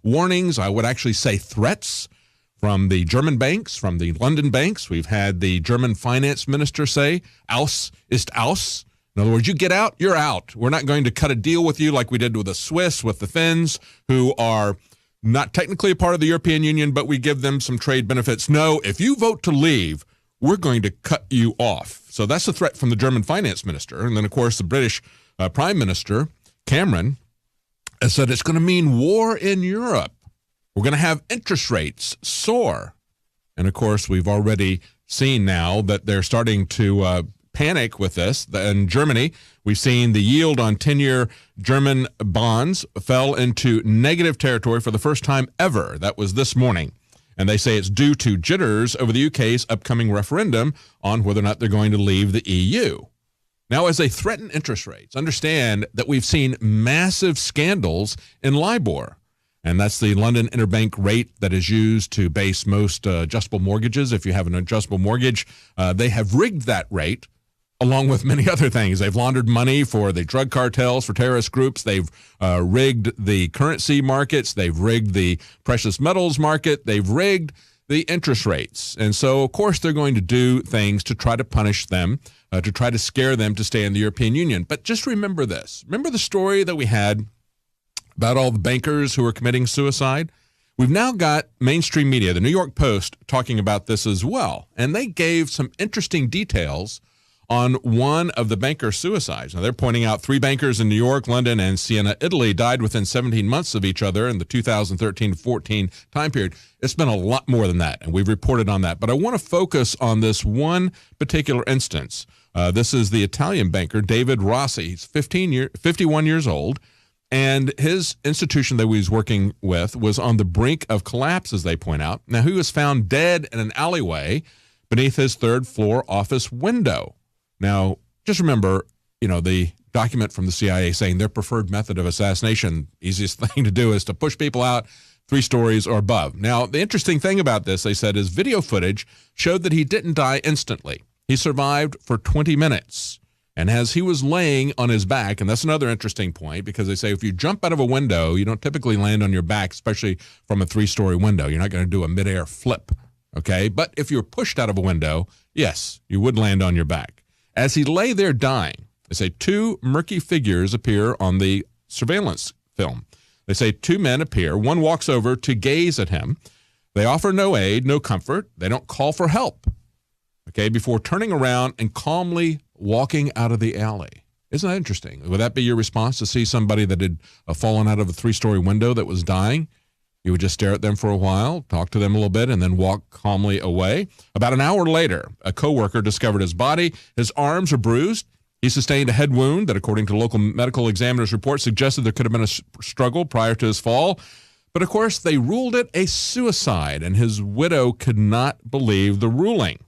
warnings, I would actually say threats from the German banks, from the London banks. We've had the German finance minister say, aus ist aus. In other words, you get out, you're out. We're not going to cut a deal with you like we did with the Swiss, with the Finns, who are not technically a part of the European Union, but we give them some trade benefits. No, if you vote to leave, we're going to cut you off. So that's a threat from the German finance minister. And then, of course, the British Prime Minister, Cameron, has said it's going to mean war in Europe. We're going to have interest rates soar. And, of course, we've already seen now that they're starting to panic with this. In Germany, we've seen the yield on 10-year German bonds fell into negative territory for the first time ever. That was this morning. And they say it's due to jitters over the UK's upcoming referendum on whether or not they're going to leave the EU. Now, as they threaten interest rates, understand that we've seen massive scandals in LIBOR. And that's the London interbank rate that is used to base most adjustable mortgages. If you have an adjustable mortgage, they have rigged that rate along with many other things. They've laundered money for the drug cartels, for terrorist groups. They've rigged the currency markets. They've rigged the precious metals market. They've rigged the interest rates. And so, of course, they're going to do things to try to punish them, to try to scare them to stay in the European Union. But just remember this. Remember the story that we had about all the bankers who are committing suicide? We've now got mainstream media, the New York Post, talking about this as well. And they gave some interesting details on one of the banker suicides. Now, they're pointing out 3 bankers in New York, London, and Siena, Italy died within 17 months of each other in the 2013-14 time period. It's been a lot more than that, and we've reported on that. But I want to focus on this one particular instance. This is the Italian banker, David Rossi. He's 51 years old, and his institution that he was working with was on the brink of collapse, as they point out. Now, he was found dead in an alleyway beneath his third-floor office window. Now, just remember, the document from the CIA saying their preferred method of assassination, easiest thing to do is to push people out 3 stories or above. Now, the interesting thing about this, they said, is video footage showed that he didn't die instantly. He survived for 20 minutes. And as he was laying on his back, and that's another interesting point, because they say if you jump out of a window, you don't typically land on your back, especially from a 3-story window. You're not going to do a midair flip, okay? But if you're pushed out of a window, yes, you would land on your back. As he lay there dying, they say 2 murky figures appear on the surveillance film. They say 2 men appear. One walks over to gaze at him. They offer no aid, no comfort. They don't call for help, okay, before turning around and calmly walking out of the alley. Isn't that interesting? Would that be your response to see somebody that had fallen out of a 3-story window that was dying? You would just stare at them for a while, talk to them a little bit, and then walk calmly away. About an hour later, a coworker discovered his body. His arms are bruised. He sustained a head wound that, according to local medical examiner's report, suggested there could have been a struggle prior to his fall. But, of course, they ruled it a suicide, and his widow could not believe the ruling.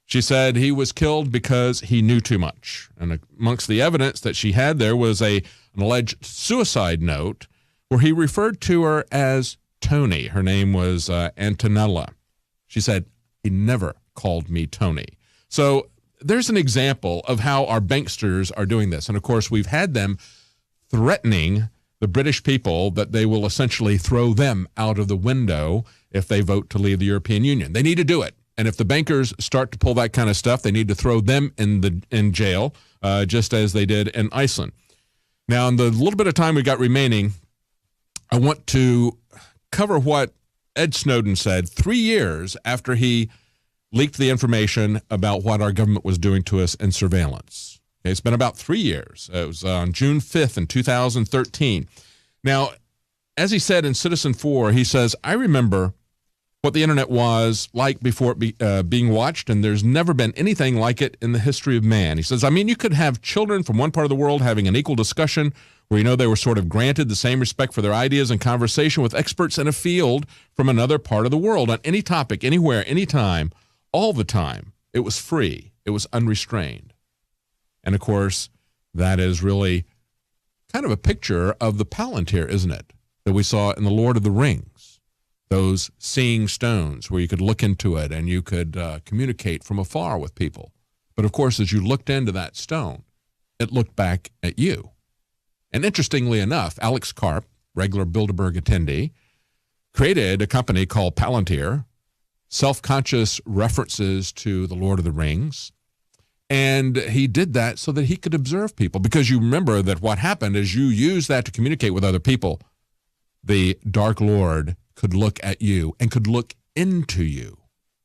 She said he was killed because he knew too much. And amongst the evidence that she had there was an alleged suicide note where he referred to her as Tony. Her name was Antonella. She said, he never called me Tony. So there's an example of how our banksters are doing this. And, of course, we've had them threatening the British people that they will essentially throw them out of the window if they vote to leave the European Union. They need to do it. And if the bankers start to pull that kind of stuff, they need to throw them in jail, just as they did in Iceland. Now, in the little bit of time we got remaining, I want to cover what Ed Snowden said 3 years after he leaked the information about what our government was doing to us in surveillance. Okay, it's been about 3 years. It was on June 5th in 2013. Now, as he said in Citizen 4, he says, I remember what the internet was like before it being watched, and there's never been anything like it in the history of man. He says, I mean, you could have children from one part of the world having an equal discussion where, they were sort of granted the same respect for their ideas and conversation with experts in a field from another part of the world on any topic, anywhere, anytime, all the time. It was free. It was unrestrained. And, of course, that is really kind of a picture of the Palantir, isn't it, that we saw in The Lord of the Rings. Those seeing stones where you could look into it and you could communicate from afar with people. But, of course, as you looked into that stone, it looked back at you. And interestingly enough, Alex Karp, regular Bilderberg attendee, created a company called Palantir, self-conscious references to the Lord of the Rings. And he did that so that he could observe people. Because you remember that what happened is you use that to communicate with other people. The Dark Lord could look at you and could look into you.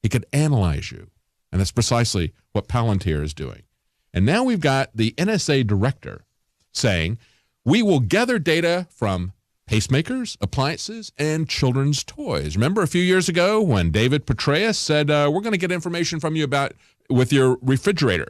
He could analyze you. And that's precisely what Palantir is doing. And now we've got the NSA director saying, we will gather data from pacemakers, appliances, and children's toys. Remember a few years ago when David Petraeus said, we're going to get information from you with your refrigerator.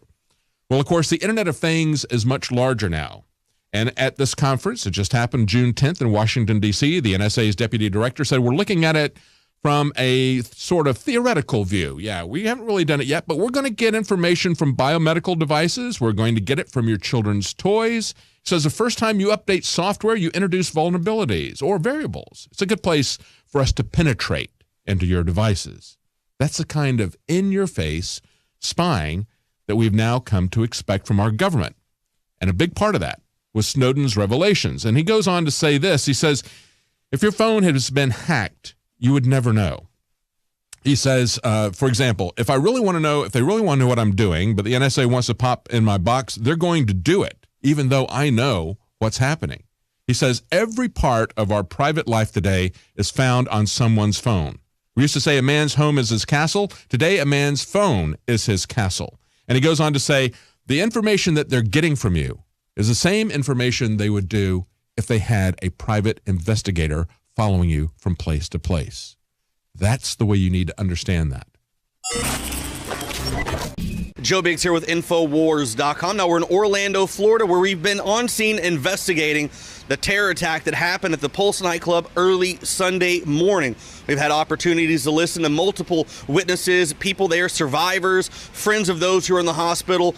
Well, of course, the Internet of Things is much larger now. And at this conference, it just happened June 10th in Washington, D.C., the NSA's deputy director said, we're looking at it from a sort of theoretical view. Yeah, we haven't really done it yet, but we're going to get information from biomedical devices. We're going to get it from your children's toys. He says the first time you update software, you introduce vulnerabilities or variables. It's a good place for us to penetrate into your devices. That's the kind of in-your-face spying that we've now come to expect from our government. And a big part of that was Snowden's revelations. And he goes on to say this. He says, if your phone has been hacked, you would never know. He says, for example, if they really want to know what I'm doing, but the NSA wants to pop in my box, they're going to do it, even though I know what's happening. He says, every part of our private life today is found on someone's phone. We used to say a man's home is his castle. Today, a man's phone is his castle. And he goes on to say, the information that they're getting from you is the same information they would do if they had a private investigator following you from place to place. That's the way you need to understand that. Joe Biggs here with INFOWARS.com. Now we're in Orlando, Florida, where we've been on scene investigating the terror attack that happened at the Pulse nightclub early Sunday morning. We've had opportunities to listen to multiple witnesses, people there, survivors, friends of those who are in the hospital,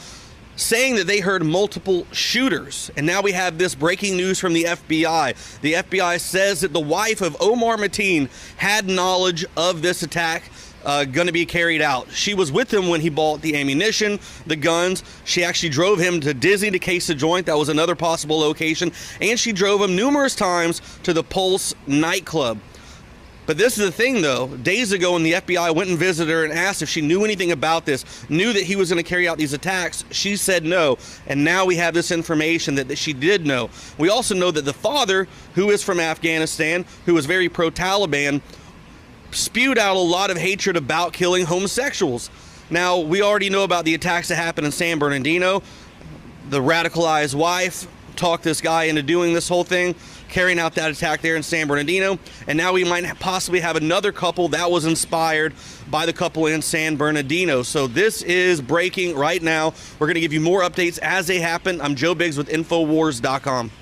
saying that they heard multiple shooters. And now we have this breaking news from the FBI. The FBI says that the wife of Omar Mateen had knowledge of this attack going to be carried out. She was with him when he bought the ammunition, the guns. She actually drove him to Disney to case the joint. That was another possible location. And she drove him numerous times to the Pulse nightclub. But this is the thing, though. Days ago, when the FBI went and visited her and asked if she knew anything about this, knew that he was going to carry out these attacks, she said no. And now we have this information that she did know. We also know that the father, who is from Afghanistan, who was very pro-Taliban, spewed out a lot of hatred about killing homosexuals. Now, we already know about the attacks that happened in San Bernardino. The radicalized wife talked this guy into doing this whole thing, carrying out that attack there in San Bernardino. And now we might possibly have another couple that was inspired by the couple in San Bernardino. So this is breaking right now. We're going to give you more updates as they happen. I'm Joe Biggs with INFOWARS.com.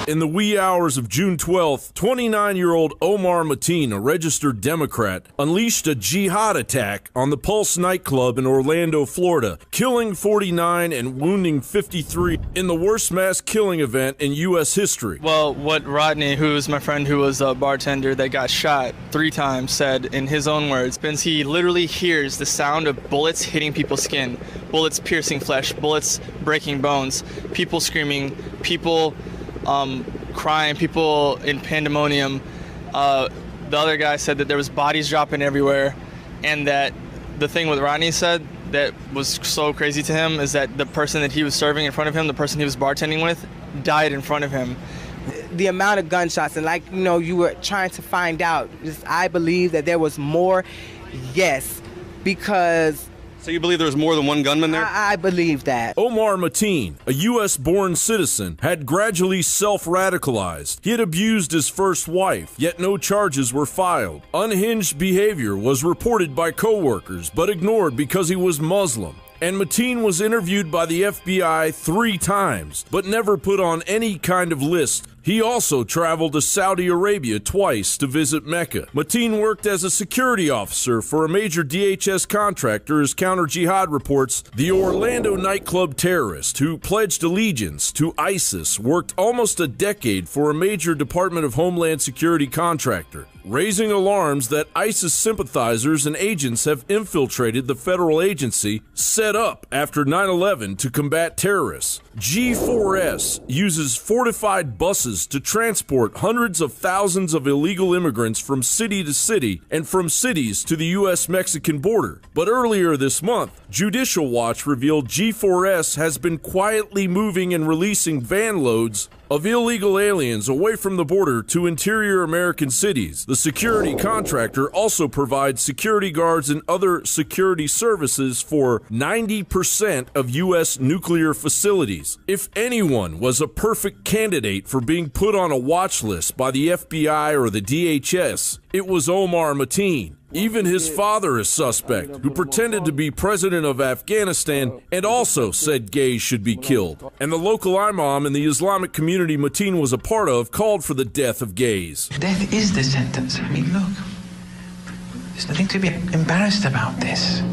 In the wee hours of June 12th, 29-year-old Omar Mateen, a registered Democrat, unleashed a jihad attack on the Pulse nightclub in Orlando, Florida, killing 49 and wounding 53 in the worst mass killing event in U.S. history. Well, what Rodney, who is my friend who was a bartender that got shot 3 times, said in his own words, since he literally hears the sound of bullets hitting people's skin, bullets piercing flesh, bullets breaking bones, people screaming, people crying, people in pandemonium. The other guy said that there was bodies dropping everywhere, and that the thing with Rodney said that was so crazy to him is that the person that he was serving in front of him, the person he was bartending with, died in front of him. The amount of gunshots, and like, you were trying to find out, I believe that there was more, yes, because... So you believe there was more than one gunman there? I believe that. Omar Mateen, a U.S.-born citizen, had gradually self-radicalized. He had abused his first wife, yet no charges were filed. Unhinged behavior was reported by co-workers, but ignored because he was Muslim. And Mateen was interviewed by the FBI 3 times, but never put on any kind of list. He also traveled to Saudi Arabia twice to visit Mecca. Mateen worked as a security officer for a major DHS contractor as counter-jihad reports. The Orlando nightclub terrorist who pledged allegiance to ISIS worked almost a decade for a major Department of Homeland Security contractor, raising alarms that ISIS sympathizers and agents have infiltrated the federal agency set up after 9/11 to combat terrorists. G4S uses fortified buses to transport hundreds of thousands of illegal immigrants from city to city and from cities to the U.S.-Mexican border. But earlier this month, Judicial Watch revealed G4S has been quietly moving and releasing van loads of illegal aliens away from the border to interior American cities. The security contractor also provides security guards and other security services for 90% of U.S. nuclear facilities. If anyone was a perfect candidate for being put on a watch list by the FBI or the DHS, it was Omar Mateen. Even his father is suspect, who pretended to be president of Afghanistan and also said gays should be killed. And the local imam in the Islamic community Mateen was a part of called for the death of gays. Death is the sentence. I mean, look, there's nothing to be embarrassed about this.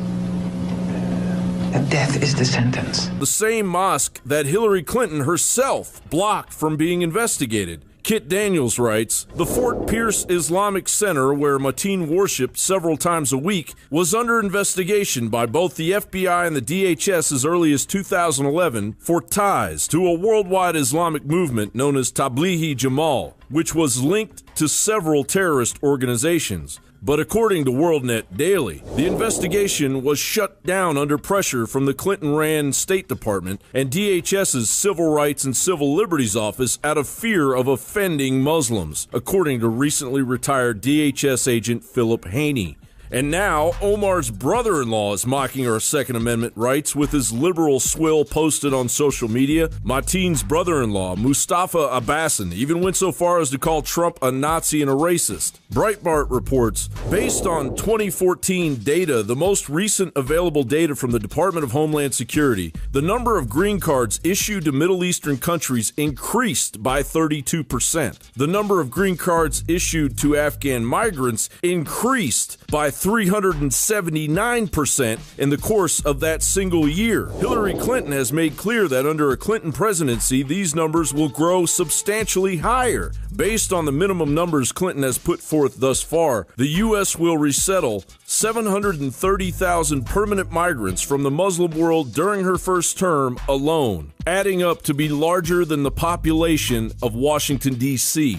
Death is the sentence. The same mosque that Hillary Clinton herself blocked from being investigated. Kit Daniels writes, the Fort Pierce Islamic Center, where Mateen worshipped several times a week, was under investigation by both the FBI and the DHS as early as 2011 for ties to a worldwide Islamic movement known as Tablighi Jamal, which was linked to several terrorist organizations. But according to WorldNet Daily, the investigation was shut down under pressure from the Clinton-ran State Department and DHS's Civil Rights and Civil Liberties Office out of fear of offending Muslims, according to recently retired DHS agent Philip Haney. And now, Omar's brother-in-law is mocking our Second Amendment rights with his liberal swill posted on social media. Mateen's brother-in-law, Mustafa Abbasin, even went so far as to call Trump a Nazi and a racist. Breitbart reports, based on 2014 data, the most recent available data from the Department of Homeland Security, the number of green cards issued to Middle Eastern countries increased by 32%. The number of green cards issued to Afghan migrants increased by 379% in the course of that single year. Hillary Clinton has made clear that under a Clinton presidency, these numbers will grow substantially higher. Based on the minimum numbers Clinton has put forth thus far, the U.S. will resettle 730,000 permanent migrants from the Muslim world during her first term alone, adding up to be larger than the population of Washington, D.C.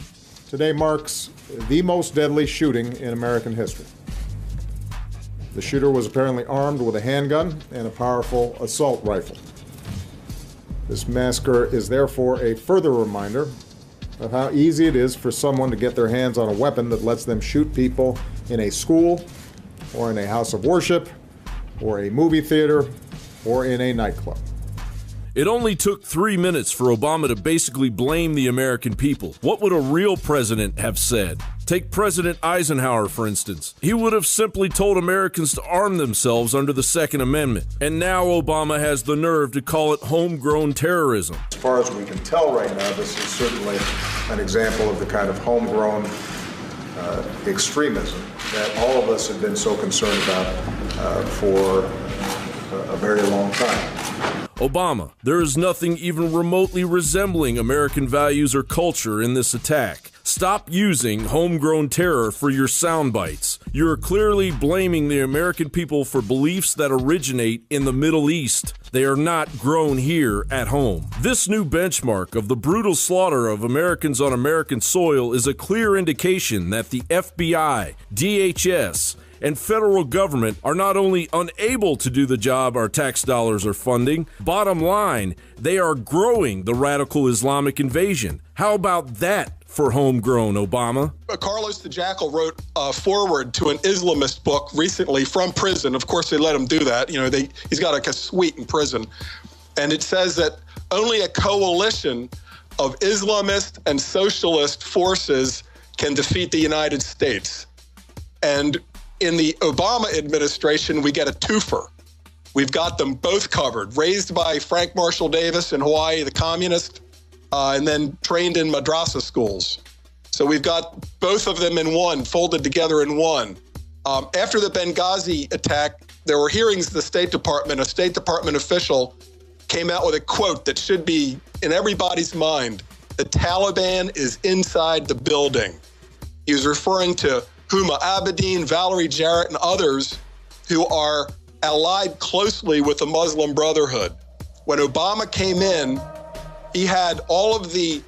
Today marks the most deadly shooting in American history. The shooter was apparently armed with a handgun and a powerful assault rifle. This massacre is therefore a further reminder of how easy it is for someone to get their hands on a weapon that lets them shoot people in a school, or in a house of worship, or a movie theater, or in a nightclub. It only took 3 minutes for Obama to basically blame the American people. What would a real president have said? Take President Eisenhower, for instance. He would have simply told Americans to arm themselves under the Second Amendment. And now Obama has the nerve to call it homegrown terrorism. As far as we can tell right now, this is certainly an example of the kind of homegrown extremism that all of us have been so concerned about for a very long time. Obama, there is nothing even remotely resembling American values or culture in this attack. Stop using homegrown terror for your sound bites. You're clearly blaming the American people for beliefs that originate in the Middle East. They are not grown here at home. This new benchmark of the brutal slaughter of Americans on American soil is a clear indication that the FBI, DHS, and federal government are not only unable to do the job our tax dollars are funding, bottom line, they are growing the radical Islamic invasion. How about that for homegrown, Obama? Carlos the Jackal wrote a foreword to an Islamist book recently from prison. Of course, they let him do that. You know, he's got a suite in prison. And it says that only a coalition of Islamist and socialist forces can defeat the United States. And in the Obama administration, we get a twofer. We've got them both covered, raised by Frank Marshall Davis in Hawaii, the communist, and then trained in madrasa schools. So we've got both of them in one, folded together in one. After the Benghazi attack, there were hearings at the State Department. A State Department official came out with a quote that should be in everybody's mind. The Taliban is inside the building. He was referring to Huma Abedin, Valerie Jarrett, and others who are allied closely with the Muslim Brotherhood. When Obama came in, He had all of the